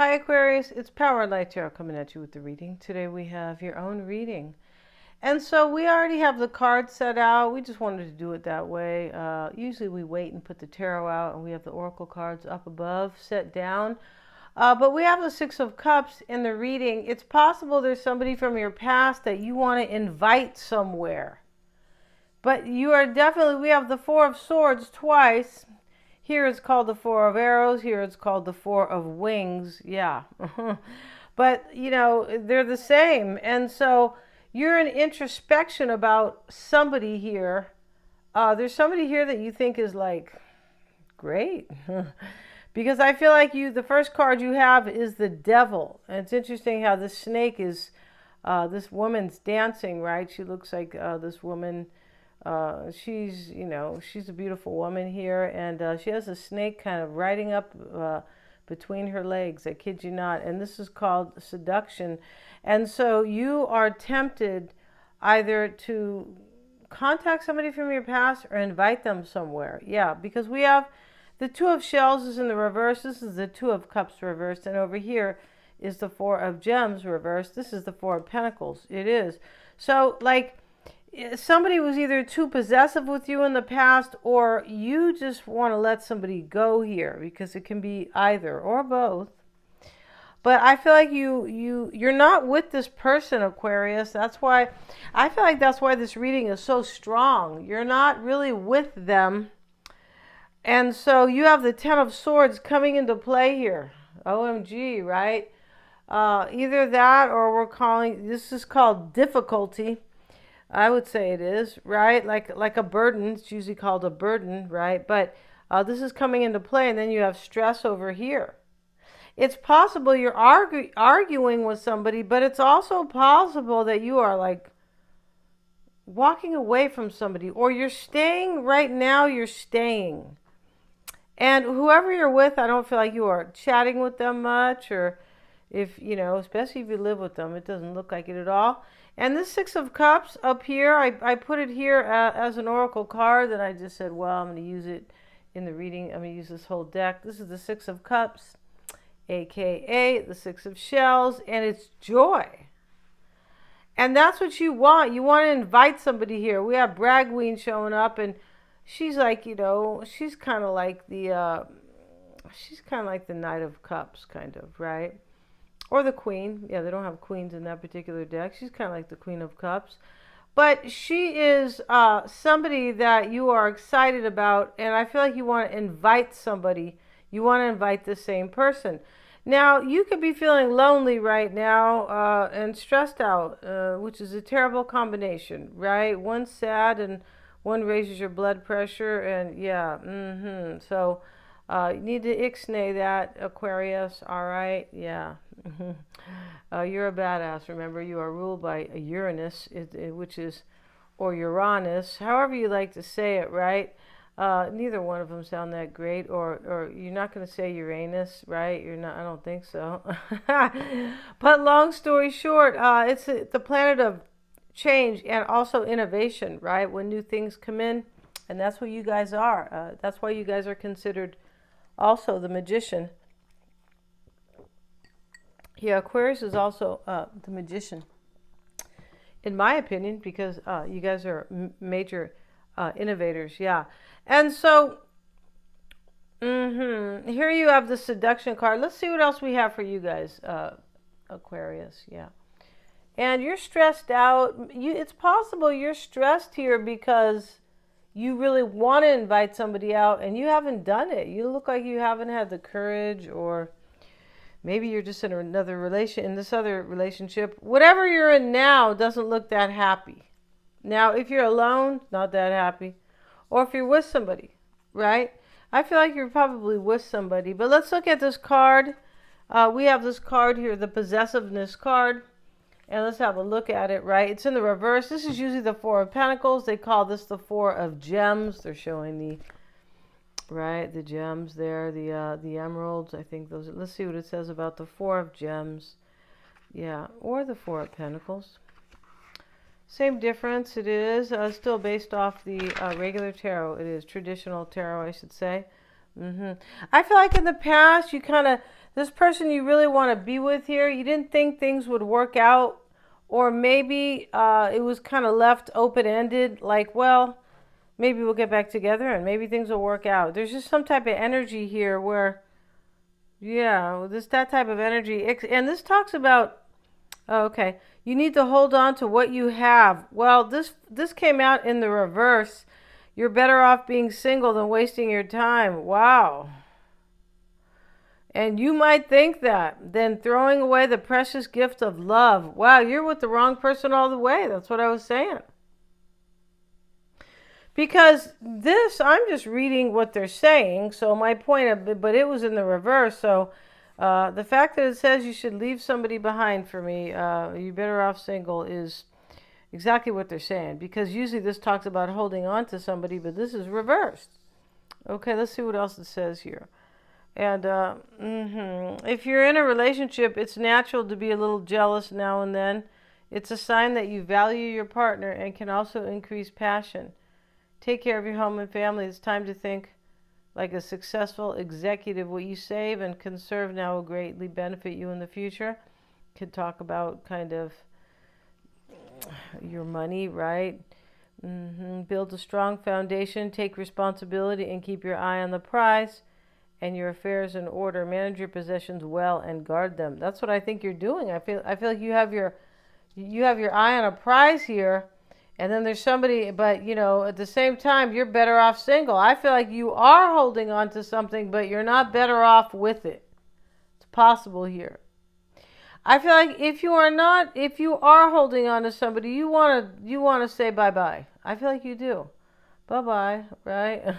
Hi Aquarius, it's Power and Light Tarot coming at you with the reading. Today we have your own reading. And so we already have the cards set out. We just wanted to do it that way. Usually we wait and put the tarot out and we have the oracle cards up above, set down. But we have the Six of Cups in the reading. It's possible there's somebody from your past that you want to invite somewhere. But you are definitely, we have the Four of Swords twice. Here it's called the Four of Arrows. Here it's called the Four of Wings. Yeah. But, you know, they're the same. And so you're in introspection about somebody here. There's somebody here that you think is like, great. Because I feel like the first card you have is the Devil. And it's interesting how this snake is, this woman's dancing, right? She looks like this woman. She's a beautiful woman here, and she has a snake kind of riding up between her legs. I kid you not. And this is called seduction. And so you are tempted either to contact somebody from your past or invite them somewhere. Yeah, because we have the Two of Shells is in the reverse. This is the Two of Cups reversed. And over here is the Four of Gems reversed. This is the Four of Pentacles. It is. So, like, somebody was either too possessive with you in the past, or you just want to let somebody go here, because it can be either or both. But I feel like you're not with this person, Aquarius. That's why I feel like that's why this reading is so strong. You're not really with them. And so you have the Ten of Swords coming into play here. OMG, right? Either that, or this is called difficulty. I would say it is, right? Like a burden. It's usually called a burden, right? But this is coming into play, and then you have stress over here. It's possible you're arguing with somebody, but it's also possible that you are like walking away from somebody, or you're staying right now, you're staying. And whoever you're with, I don't feel like you are chatting with them much, or if, especially if you live with them, it doesn't look like it at all. And this Six of Cups up here, I put it here as an oracle card. Then I just said, well, I'm going to use it in the reading. I'm going to use this whole deck. This is the Six of Cups, a.k.a. the Six of Shells, and it's joy. And that's what you want. You want to invite somebody here. We have Bragween showing up, and she's like, she's kind of like the Knight of Cups, kind of, right? Or the Queen. Yeah, they don't have queens in that particular deck. She's kind of like the Queen of Cups. But she is somebody that you are excited about. And I feel like you want to invite somebody. You want to invite the same person. Now, you could be feeling lonely right now and stressed out, which is a terrible combination, right? One's sad and one raises your blood pressure. And yeah, So you need to ixnay that, Aquarius. All right? Yeah. You're a badass. Remember, you are ruled by a Uranus, which is, or Uranus, however you like to say it, right? Neither one of them sound that great. Or you're not going to say Uranus, right? You're not. I don't think so. But long story short, it's the planet of change and also innovation, right? When new things come in, and that's what you guys are. That's why you guys are considered also the Magician. Yeah, Aquarius is also the Magician, in my opinion, because you guys are major innovators. Yeah. And so here you have the Seduction card. Let's see what else we have for you guys, Aquarius. Yeah. And you're stressed out. It's possible you're stressed here because you really want to invite somebody out and you haven't done it. You look like you haven't had the courage, or maybe you're just in this other relationship. Whatever you're in now doesn't look that happy. Now, if you're alone, not that happy. Or if you're with somebody, right? I feel like you're probably with somebody. But let's look at this card. We have this card here, the Possessiveness card. And let's have a look at it, right? It's in the reverse. This is usually the Four of Pentacles. They call this the Four of Gems. They're showing the gems there, the emeralds. I think those. Let's see what it says about the Four of Gems. Yeah, or the Four of Pentacles. Same difference. It is still based off the regular tarot. It is traditional tarot, I should say. I feel like in the past, This person you really want to be with here, you didn't think things would work out, or maybe it was kind of left open-ended, like, well, maybe we'll get back together and maybe things will work out. There's just some type of energy here where, yeah, that type of energy. And this talks about, oh, okay, you need to hold on to what you have. Well, this came out in the reverse. You're better off being single than wasting your time. Wow. And you might think that, then throwing away the precious gift of love. Wow, you're with the wrong person all the way. That's what I was saying. Because this, I'm just reading what they're saying. So my point, but it was in the reverse. So the fact that it says you should leave somebody behind for me, you're better off single, is exactly what they're saying. Because usually this talks about holding on to somebody, but this is reversed. Okay, let's see what else it says here. And if you're in a relationship, it's natural to be a little jealous now and then. It's a sign that you value your partner and can also increase passion. Take care of your home and family. It's time to think like a successful executive. What you save and conserve now will greatly benefit you in the future. Could talk about kind of your money, right? Build a strong foundation. Take responsibility and keep your eye on the prize and your affairs in order. Manage your possessions well and guard them. That's what I think you're doing. I feel like you have your eye on a prize here, and then there's somebody, but at the same time you're better off single. I feel like you are holding on to something, but you're not better off with it. It's possible here. I feel like if you are holding on to somebody, you want to say bye-bye. I feel like you do. Bye-bye, right?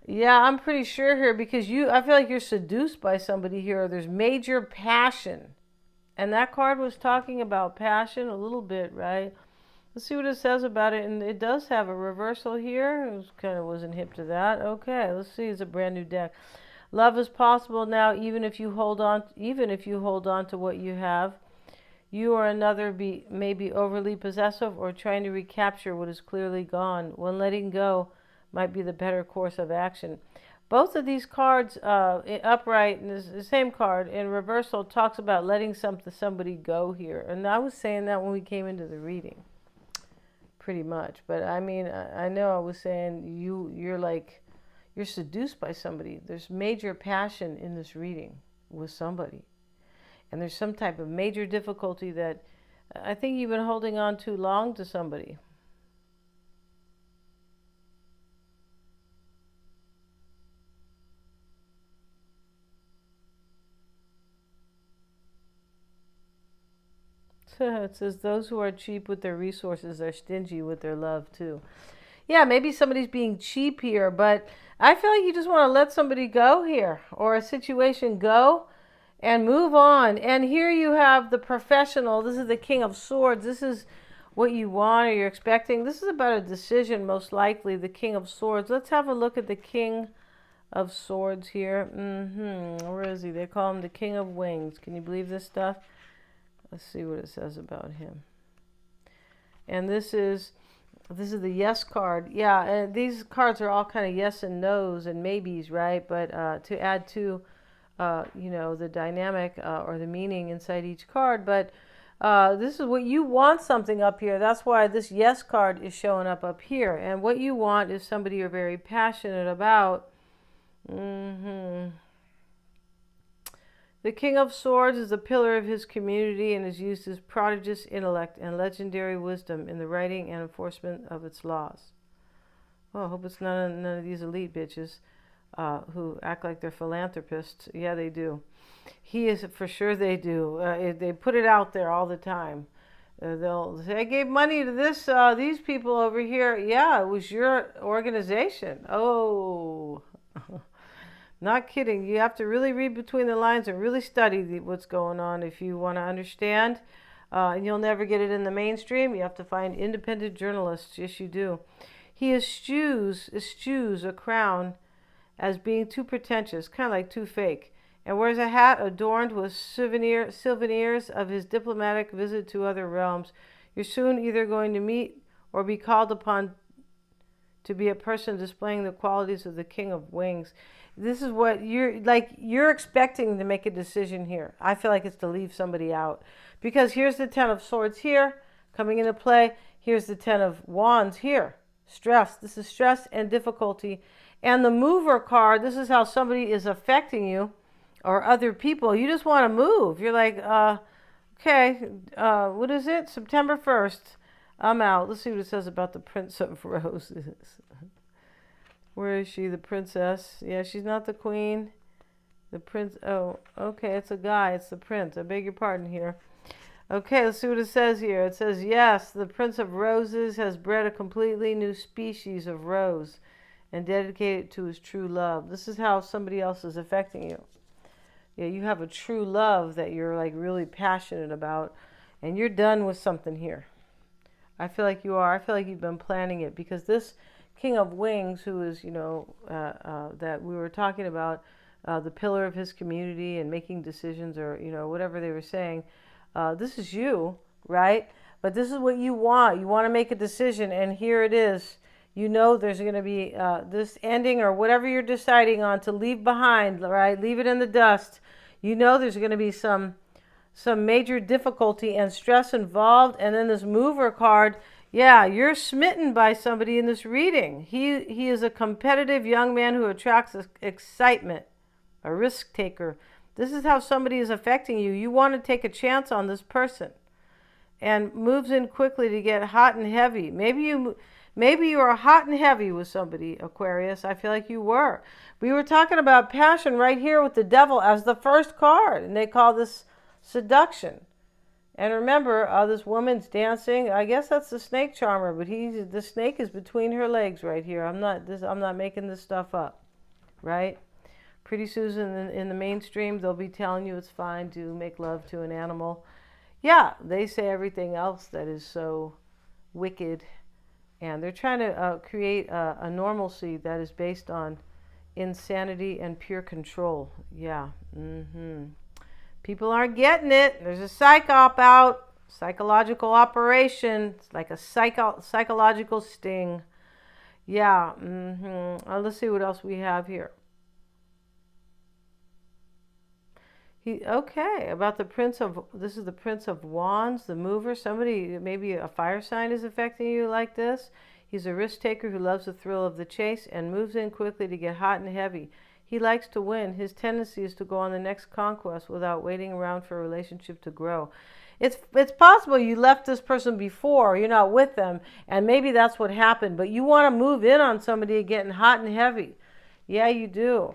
Yeah, I'm pretty sure here because I feel like you're seduced by somebody here. There's major passion. And that card was talking about passion a little bit, right? Let's see what it says about it. And it does have a reversal here. Wasn't hip to that. Okay, let's see. It's a brand new deck. Love is possible now, even if you hold on to what you have. You or another may be overly possessive or trying to recapture what is clearly gone. When letting go might be the better course of action. Both of these cards, upright, and the same card in reversal, talks about letting somebody go here. And I was saying that when we came into the reading, pretty much. But I mean, I know I was saying you're seduced by somebody. There's major passion in this reading with somebody. And there's some type of major difficulty that I think you've been holding on too long to somebody. It says those who are cheap with their resources are stingy with their love too. Yeah, maybe somebody's being cheap here, but I feel like you just want to let somebody go here or a situation go and move on. And here you have the professional. This is the King of Swords. This is what you want or you're expecting. This is about a decision, most likely, the King of Swords. Let's have a look at the King of Swords here. Where is he? They call him the King of Wings. Can you believe this stuff? Let's see what it says about him. And this is the yes card. Yeah, and these cards are all kind of yes and no's and maybes, right? But to add to, the dynamic or the meaning inside each card. But this is what you want something up here. That's why this yes card is showing up here. And what you want is somebody you're very passionate about. The King of Swords is a pillar of his community and has used his prodigious intellect and legendary wisdom in the writing and enforcement of its laws. Oh, I hope it's none of these elite bitches who act like they're philanthropists. Yeah, they do. He is, for sure they do. They put it out there all the time. They'll say, I gave money to these people over here. Yeah, it was your organization. Oh, not kidding. You have to really read between the lines and really study what's going on if you want to understand. And you'll never get it in the mainstream. You have to find independent journalists. Yes, you do. He eschews a crown as being too pretentious, kind of like too fake, and wears a hat adorned with souvenirs of his diplomatic visit to other realms. You're soon either going to meet or be called upon to be a person displaying the qualities of the King of Wings. This is what you're expecting to make a decision here. I feel like it's to leave somebody out. Because here's the Ten of Swords here, coming into play. Here's the Ten of Wands here. Stress. This is stress and difficulty. And the Mover card, this is how somebody is affecting you or other people. You just want to move. You're like, okay, what is it? September 1st. I'm out. Let's see what it says about the Prince of Roses. Where is she? The princess? Yeah, she's not the queen. The prince. Oh, okay. It's a guy. It's the prince. I beg your pardon here. Okay, let's see what it says here. It says, yes, the Prince of Roses has bred a completely new species of rose and dedicated it to his true love. This is how somebody else is affecting you. Yeah, you have a true love that you're like really passionate about, and you're done with something here. I feel like you are. I feel like you've been planning it, because this King of Wings, who is, that we were talking about, the pillar of his community and making decisions, or, whatever they were saying, this is you, right? But this is what you want. You want to make a decision, and here it is. There's going to be this ending, or whatever you're deciding on to leave behind, right? Leave it in the dust. There's going to be some major difficulty and stress involved. And then this Mover card, yeah, you're smitten by somebody in this reading. He is a competitive young man who attracts excitement, a risk taker. This is how somebody is affecting you. You want to take a chance on this person, and moves in quickly to get hot and heavy. Maybe you are hot and heavy with somebody, Aquarius. I feel like you were. We were talking about passion right here with the Devil as the first card, and they call this seduction. And remember, this woman's dancing. I guess that's the snake charmer, but the snake is between her legs right here. I'm not making this stuff up, right? Pretty soon in the mainstream, they'll be telling you it's fine to make love to an animal. Yeah, they say everything else that is so wicked. And they're trying to create a normalcy that is based on insanity and pure control. Yeah. People aren't getting it. There's a psych op out. Psychological operation. It's like a psychological sting. Yeah. Let's see what else we have here. About the this is the Prince of Wands, the Mover. Somebody, maybe a fire sign, is affecting you like this. He's a risk taker who loves the thrill of the chase and moves in quickly to get hot and heavy. He likes to win. His tendency is to go on the next conquest without waiting around for a relationship to grow. It's possible you left this person before, you're not with them, and maybe that's what happened, but you want to move in on somebody getting hot and heavy. Yeah, you do.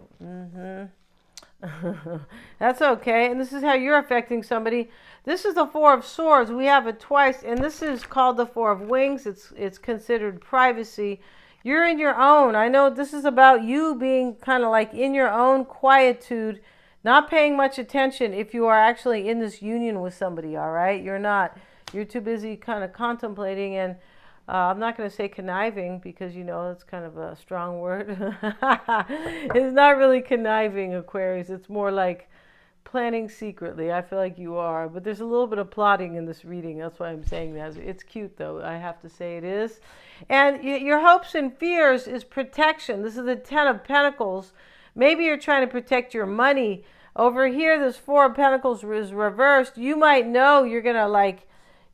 That's okay. And this is how you're affecting somebody. This is the Four of Swords. We have it twice, and this is called the Four of Wings. It's considered privacy. You're in your own. I know this is about you being kind of like in your own quietude, not paying much attention if you are actually in this union with somebody, all right? You're not. You're too busy kind of contemplating, and I'm not going to say conniving, because it's kind of a strong word. It's not really conniving, Aquarius. It's more like planning secretly. I feel like you are, but there's a little bit of plotting in this reading. That's why I'm saying that. It's cute, though. I have to say it is. And your hopes and fears is protection. This is the Ten of Pentacles. Maybe you're trying to protect your money. Over here, this Four of Pentacles is reversed. You might know you're going to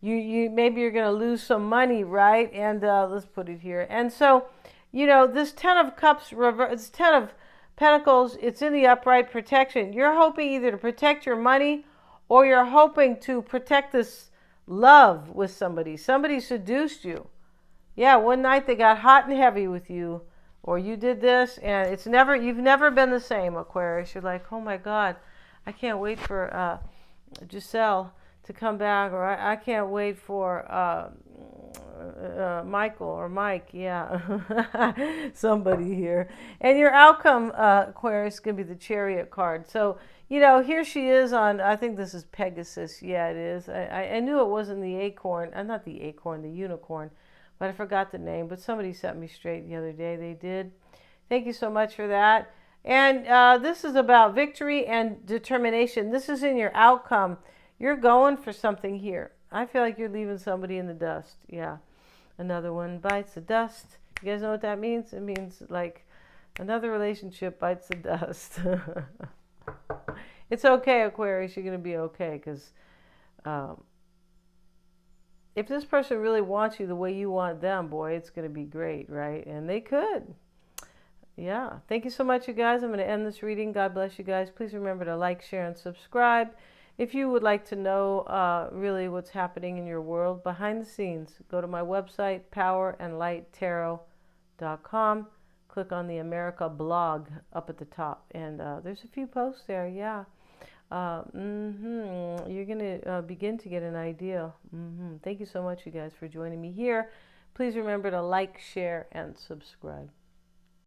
maybe you're going to lose some money, right? And let's put it here. And so, this Ten of Cups reverse, Ten of Pentacles, it's in the upright protection. You're hoping either to protect your money, or you're hoping to protect this love with somebody. Somebody seduced you. Yeah, one night they got hot and heavy with you, or you did this, and you've never been the same, Aquarius. You're like, oh my God, I can't wait for Giselle to come back, or I can't wait for Michael or Mike, yeah, somebody here. And your outcome, Aquarius, is going to be the Chariot card. So, here she is on, I think this is Pegasus. Yeah, it is. I knew it wasn't the acorn, not the acorn, the unicorn, but I forgot the name. But somebody set me straight the other day. They did. Thank you so much for that. And this is about victory and determination. This is in your outcome. You're going for something here. I feel like you're leaving somebody in the dust. Yeah. Another one bites the dust. You guys know what that means? It means like another relationship bites the dust. It's okay, Aquarius. You're going to be okay because um, if this person really wants you the way you want them, boy, it's going to be great, right? And they could. Yeah. Thank you so much, you guys. I'm going to end this reading. God bless you guys. Please remember to like, share, and subscribe. If you would like to know really what's happening in your world behind the scenes, go to my website, powerandlighttarot.com. Click on the America blog up at the top. And there's a few posts there, yeah. You're going to begin to get an idea. Thank you so much, you guys, for joining me here. Please remember to like, share, and subscribe.